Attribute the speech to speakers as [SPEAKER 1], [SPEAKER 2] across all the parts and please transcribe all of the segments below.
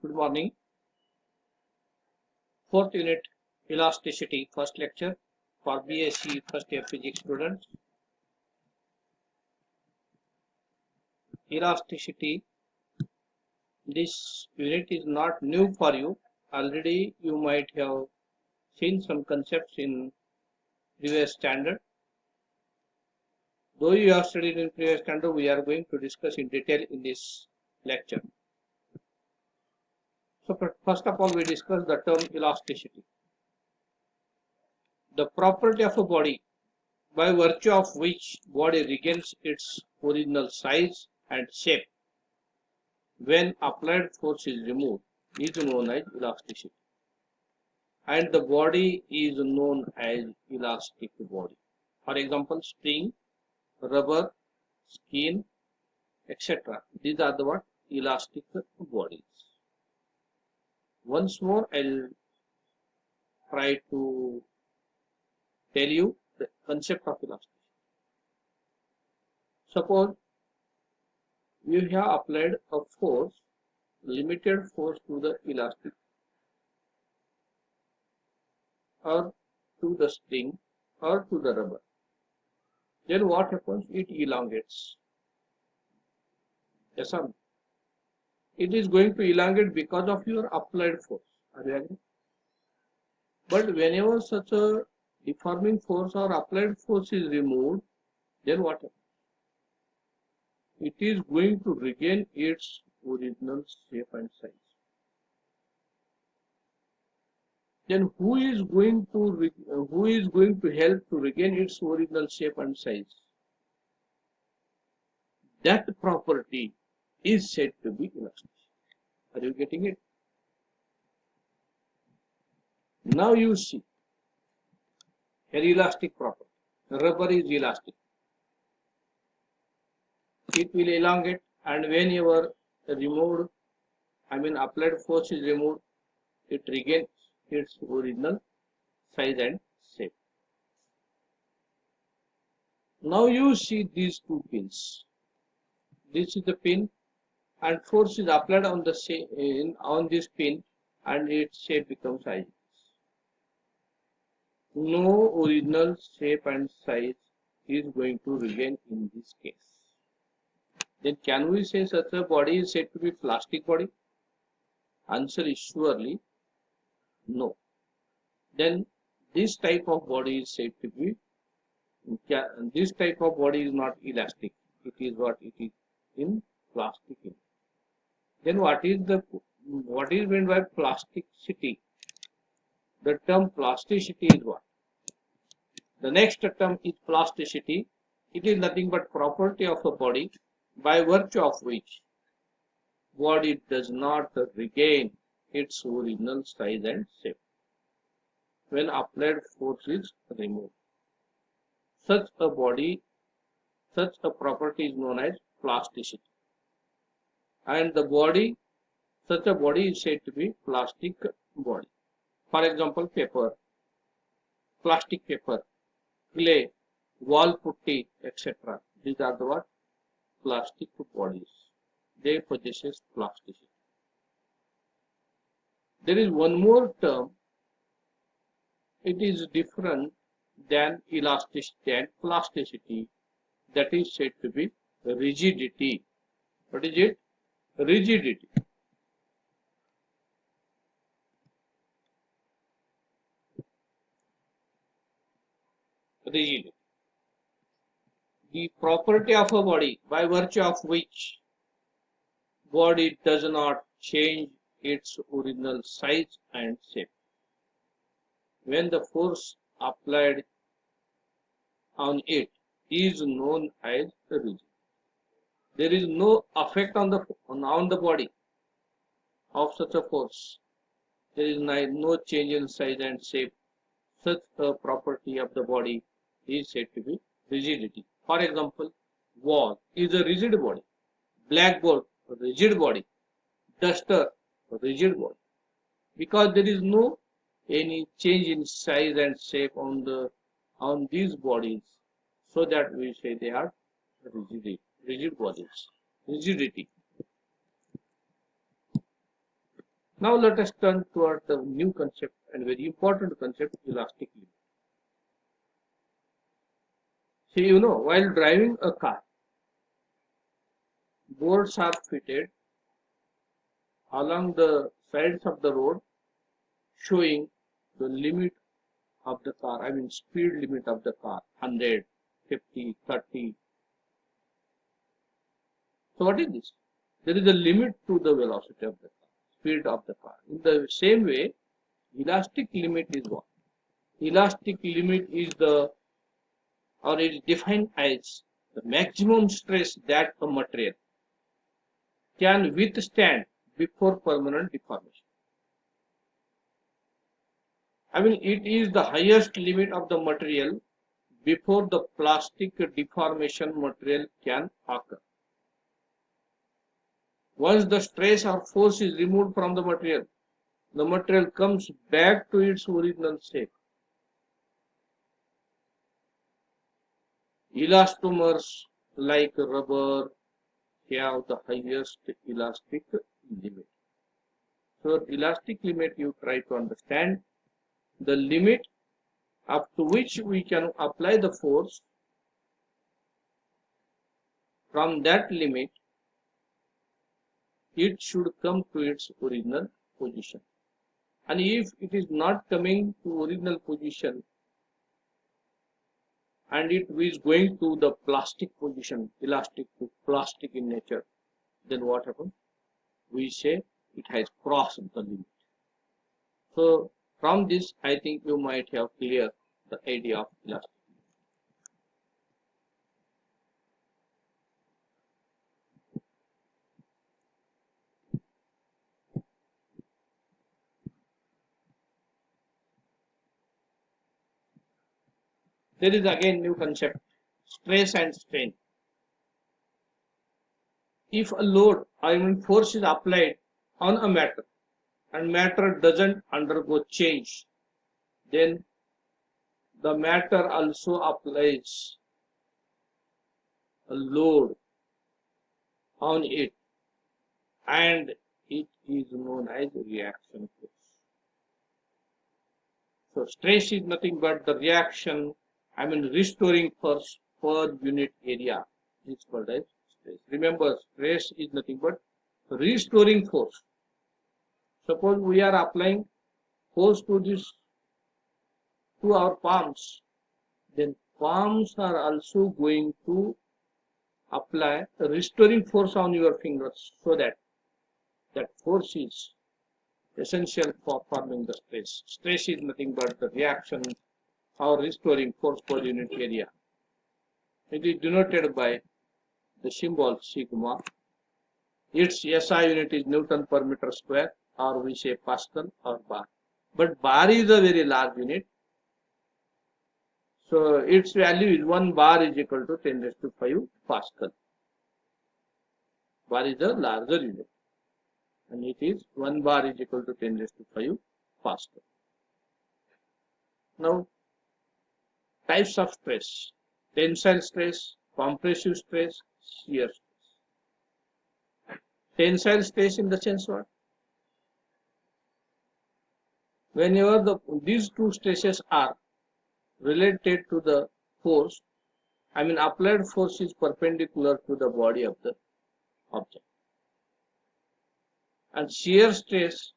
[SPEAKER 1] Good morning. Fourth unit, Elasticity, first lecture for BSc first year physics students. Elasticity, this unit is not new for you. Already you might have seen some concepts in previous standard. Though you have studied in previous standard, we are going to discuss in detail in this lecture. So first of all, we discuss the term elasticity. The property of a body by virtue of which body regains its original size and shape when applied force is removed is known as elasticity, and the body is known as elastic body. For example, spring, rubber, skin, etc. These are the what? Elastic bodies. Once more, I'll try to tell you the concept of elasticity. Suppose you have applied a force, limited force to the elastic or to the spring or to the rubber. Then what happens? It elongates. Yes or no? It is going to elongate because of your applied force. Are you agree? But whenever such a deforming force or applied force is removed, then what happens? It is going to regain its original shape and size. Then who is going to help to regain its original shape and size? That property is said to be elastic. Are you getting it? Now you see an elastic property. Rubber is elastic. It will elongate, and whenever removed, applied force is removed, it regains its original size and shape. Now you see these two pins. This is the pin, and force is applied on this pin, and its shape becomes as no original shape and size is going to regain in this case. Then can we say such a body is said to be plastic body? Answer is surely no. Then this type of body is said to be, this type of body is not elastic. It is what it is in plastic. Then what is meant by plasticity? The term plasticity is what? The next term is plasticity. It is nothing but property of a body by virtue of which body does not regain its original size and shape when applied force is removed. Such a property is known as plasticity, and such a body is said to be plastic body. For example, paper, plastic paper, clay, wall putty, etc. These are the what? Plastic bodies. They possess plasticity. There is one more term. It is different than elasticity and plasticity. That is said to be rigidity. What is it? Rigidity. Rigidity. The property of a body by virtue of which body does not change its original size and shape when the force applied on it is known as rigid. There is no effect on the body of such a force. There is no change in size and shape. Such a property of the body is said to be rigidity. For example, wall is a rigid body, blackboard rigid body, duster rigid body, because there is no any change in size and shape on these bodies, so that we say they are rigid bodies. Rigidity. Now let us turn toward the new concept and very important concept, elastic limit. See, while driving a car, boards are fitted along the sides of the road showing the limit of the car, I mean speed limit of the car, 100, 50, 30. So what is this? There is a limit to the velocity of the car, speed of the car. In the same way, elastic limit is what? Elastic limit is or it is defined as the maximum stress that a material can withstand before permanent deformation. I mean, it is the highest limit of the material before the plastic deformation material can occur. Once the stress or force is removed from the material comes back to its original shape. Elastomers like rubber have the highest elastic limit. So elastic limit, you try to understand the limit up to which we can apply the force. From that limit, it should come to its original position. And if it is not coming to original position and it is going to the plastic position, elastic to plastic in nature, then what happens? We say it has crossed the limit. So from this, I think you might have clear the idea of elastic. There is again new concept, stress and strain. If a load, I mean force is applied on a matter and matter doesn't undergo change, then the matter also applies a load on it and it is known as reaction force. So stress is nothing but the reaction, I mean restoring force per unit area is called as stress. Remember, stress is nothing but restoring force. Suppose we are applying force to our palms, then palms are also going to apply a restoring force on your fingers, so that force is essential for forming the stress. Stress is nothing but the reaction or restoring force per unit area. It is denoted by the symbol sigma. Its SI unit is Newton per meter square, or we say Pascal or bar. But bar is a very large unit. So its value is 1 bar is equal to 10 raised to 5 Pascal. Bar is a larger unit. And it is 1 bar is equal to 10 raised to 5 Pascal. Now, types of stress: tensile stress, compressive stress, shear stress. Tensile stress in the sense what? Whenever these two stresses are related to the force, I mean applied force is perpendicular to the body of the object. And shear stress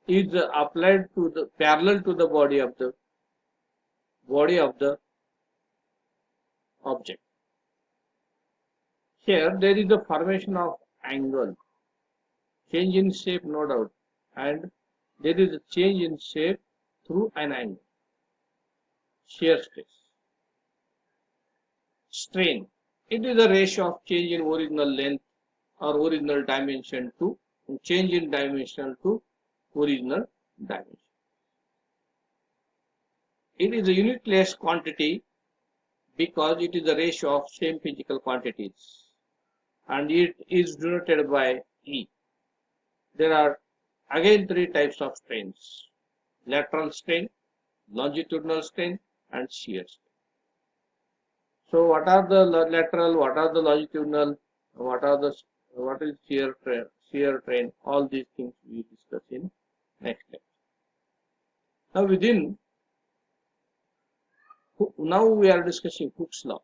[SPEAKER 1] is applied to the parallel to the body of the object. Here there is the formation of angle, change in shape no doubt, and there is a change in shape through an angle. Shear stress. Strain. It is a ratio of change in original length or original dimension to change in dimension to original dimension. It is a unitless quantity because it is a ratio of same physical quantities, and it is denoted by E. There are again 3 types of strains: lateral strain, longitudinal strain, and shear strain. So what are the lateral, what are the longitudinal, what is shear shear strain, all these things we discuss in next lecture. Now we are discussing Hooke's law.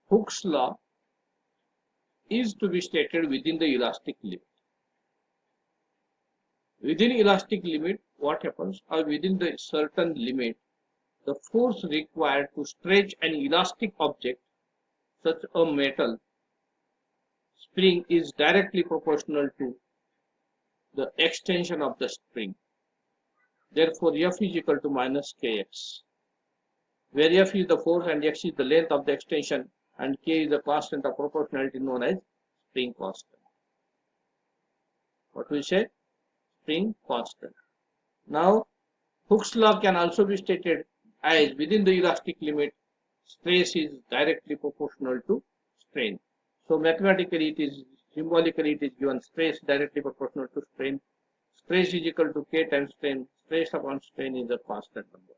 [SPEAKER 1] Hooke's law is to be stated within the elastic limit. Within elastic limit, what happens? Or within the certain limit, the force required to stretch an elastic object, such a metal spring, is directly proportional to the extension of the spring. Therefore, F is equal to minus Kx, where F is the force and X is the length of the extension, and K is the constant of proportionality known as spring constant. What we say? Spring constant. Now, Hooke's law can also be stated as within the elastic limit, stress is directly proportional to strain. So mathematically it is, symbolically it is given stress directly proportional to strain. Stress is equal to K times strain. Stress upon strain is a constant number.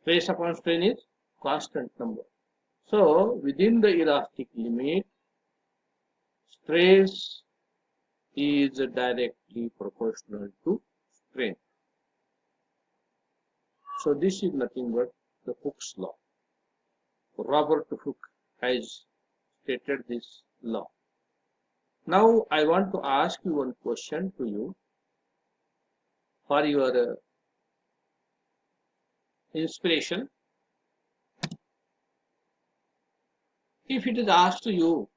[SPEAKER 1] Stress upon strain is constant number. So within the elastic limit, stress is directly proportional to strain. So this is nothing but the Hooke's law. Robert Hooke has stated this law. Now I want to ask you one question to you for your inspiration. If it is asked to you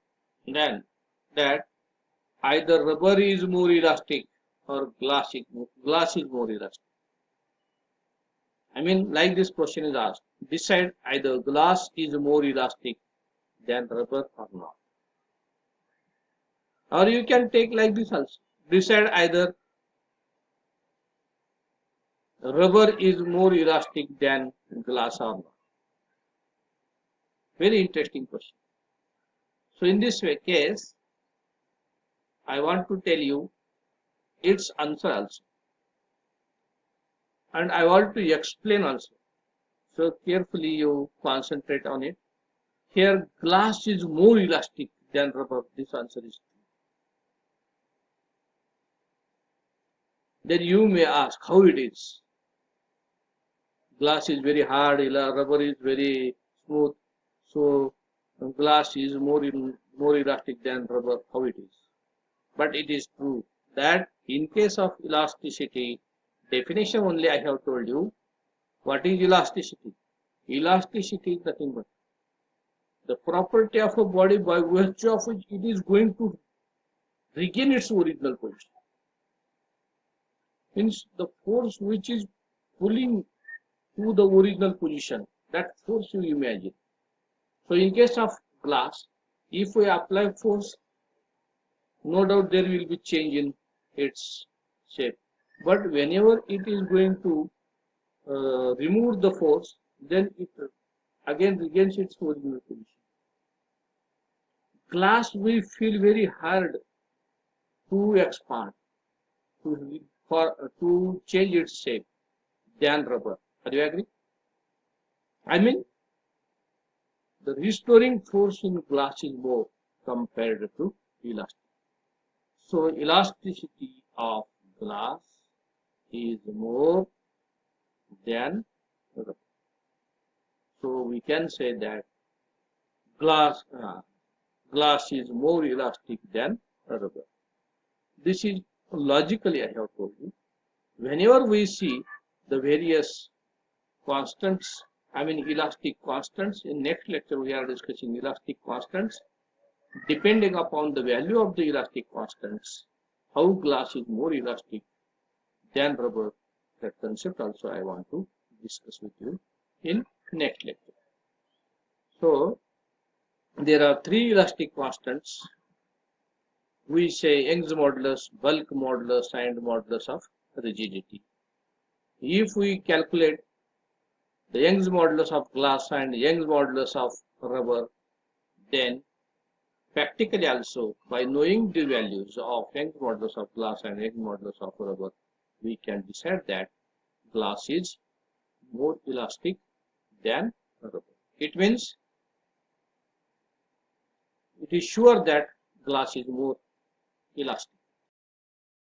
[SPEAKER 1] then that either rubber is more elastic or glass is more elastic. I mean, like this question is asked, decide either glass is more elastic than rubber or not. Or you can take like this also, decide either rubber is more elastic than glass or not. Very interesting question. So in this case, I want to tell you its answer also. And I want to explain also. So carefully you concentrate on it. Here glass is more elastic than rubber. This answer is true. Then you may ask how it is. Glass is very hard, rubber is very smooth. So glass is more elastic than rubber. How it is? But it is true that in case of elasticity, definition only I have told you. What is elasticity? Elasticity is nothing but the property of a body by virtue of which it is going to regain its original position. Means the force which is pulling to the original position, that force you imagine. So in case of glass, if we apply force, no doubt there will be change in its shape. But whenever it is going to remove the force, then it again regains its original position. Glass we feel very hard to expand, to change its shape than rubber. Do you agree? I mean, the restoring force in glass is more compared to elasticity. So elasticity of glass is more than rubber. So we can say that glass is more elastic than rubber. This is logically I have told you. Whenever we see the various constants, I mean elastic constants, in next lecture we are discussing elastic constants. Depending upon the value of the elastic constants, how glass is more elastic than rubber, that concept also I want to discuss with you in next lecture. So there are three elastic constants. We say Young's modulus, bulk modulus, and modulus of rigidity. If we calculate the Young's modulus of glass and Young's modulus of rubber, then practically also by knowing the values of Young's modulus of glass and Young's modulus of rubber, we can decide that glass is more elastic than rubber. It means it is sure that glass is more elastic.